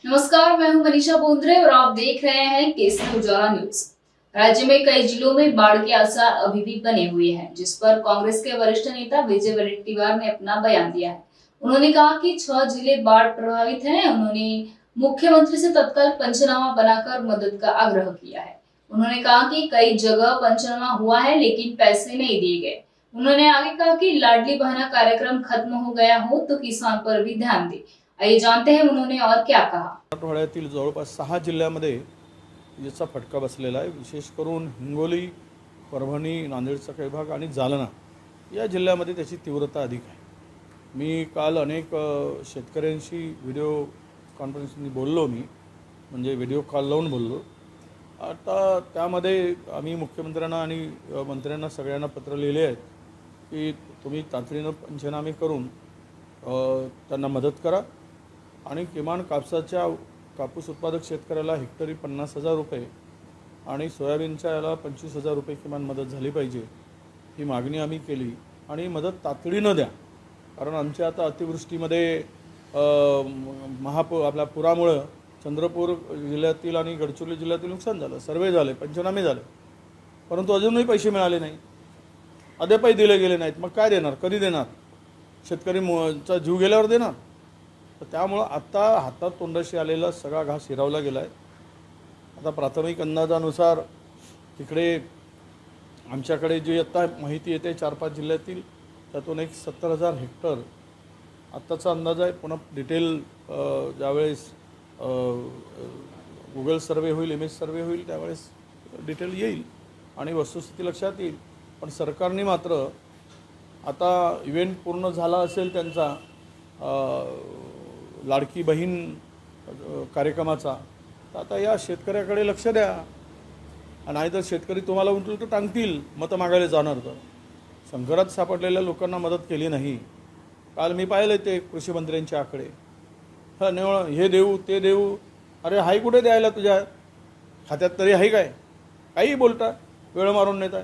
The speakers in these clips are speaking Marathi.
नमस्कार, मैं हूं मनीषा बोंद्रे और आप देख रहे हैं केसरी उजाला न्यूज। राज्य में कई जिलों में बाढ़ के आसार अभी भी बने हुए हैं, जिस पर कांग्रेस के वरिष्ठ नेता विजय वडेट्टीवार ने अपना बयान दिया है। उन्होंने कहा कि 6 जिले बाढ़ प्रभावित हैं। उन्होंने मुख्यमंत्री से तत्काल पंचनामा बनाकर मदद का आग्रह किया है। उन्होंने कहा कि कई जगह पंचनामा हुआ है लेकिन पैसे नहीं दिए गए। उन्होंने आगे कहा कि लाडली बहना कार्यक्रम खत्म हो गया हो तो किसान पर भी ध्यान दे। आइए जानते हैं उन्होंने और क्या कहा। मराठवाड्यातील जवळपास 6 जिल्ह्यामध्ये याचा फटका बसलेला आहे। विशेष करून हिंगोली, परभणी, नांदेडचा काही भाग आणि जालना या जिल्ह्यामध्ये त्याची तीव्रता अधिक आहे। मी काल अनेक शेतकऱ्यांशी व्हिडिओ कॉन्फरन्सनी बोललो, म्हणजे व्हिडिओ कॉल लावून बोललो। आता त्यामध्ये आम्ही मुख्यमंत्र्यांना आणि मंत्र्यांना सगळ्यांना पत्र लिहिले आहे की तुम्ही तातडीनं पंचनामे करून त्यांना मदत करा आणि किमान कापूस उत्पादक शेतकऱ्याला हेक्टरी 50,000 रुपये आणि सोयाबीनच्या याला 25,000 रुपये किमान मदत झाली पाहिजे, ही मागणी आम्ही केली आणि मदत तातडीनं द्या। कारण आमच्या आता अतिवृष्टीमध्ये आपल्या पुरामुळे चंद्रपूर जिल्ह्यातील आणि गडचिरोली जिल्ह्यातील नुकसान झालं, सर्वे झाले, पंचनामे झाले, परंतु अजूनही पैसे मिळाले नाही, अद्यापही दिले गेले नाहीत। मग काय देणार, कधी देणार? शेतकरीचा जीव गेल्यावर देणार? तर त्यामुळे आता हातात तोंडाशी आलेला सगळा घास हिरावला गेला आहे। आता प्राथमिक अंदाजानुसार तिकडे आमच्याकडे जी आता माहिती येते 4-5 जिल्ह्यातील, त्यातून एक 70,000 हेक्टर आत्ताचा अंदाज आहे। पुन्हा डिटेल ज्यावेळेस गुगल सर्वे होईल, इमेज सर्वे होईल, त्यावेळेस डिटेल येईल आणि वस्तुस्थिती लक्षात येईल। पण सरकारने मात्र आता इव्हेंट पूर्ण झाला असेल त्यांचा लाडकी बहीण कार्यक्रमाचा, तर आता या शेतकऱ्याकडे लक्ष द्या। नाहीतर शेतकरी तुम्हाला उलट टांगतील, मतं मागायला जाणार। तर संकटात सापडलेल्या लोकांना मदत केली नाही। काल मी पाहिलं ते कृषी मंत्र्यांचे आकडे, हे देऊ ते देऊ, अरे हाय कुठे द्यायला? तुझ्या खात्यात तरी आहे काय? काही बोलता, वेळ मारून नेताय।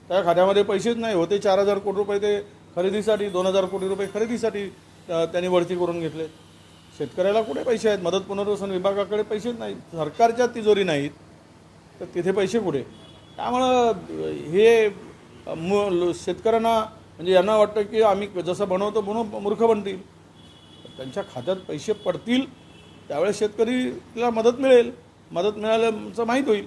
त्या खात्यामध्ये पैसेच नाही होते। 4,000 कोटी रुपये ते खरेदीसाठी, 2,000 कोटी रुपये खरेदीसाठी त्यांनी वरती करून घेतले। शेतकऱ्याला कुठे पैसे आहेत? मदत पुनर्वसन विभागाकडे पैसेच नाहीत, सरकारच्या तिजोरी नाहीत, तर तिथे पैसे कुठे? त्यामुळं हे शेतकऱ्यांना म्हणजे यांना वाटतं की आम्ही जसं बनवतो म्हणून मूर्ख बनतील। त्यांच्या खात्यात पैसे पडतील त्यावेळेस शेतकरीला मदत मिळेल, मदत मिळाल्याचं माहीत होईल।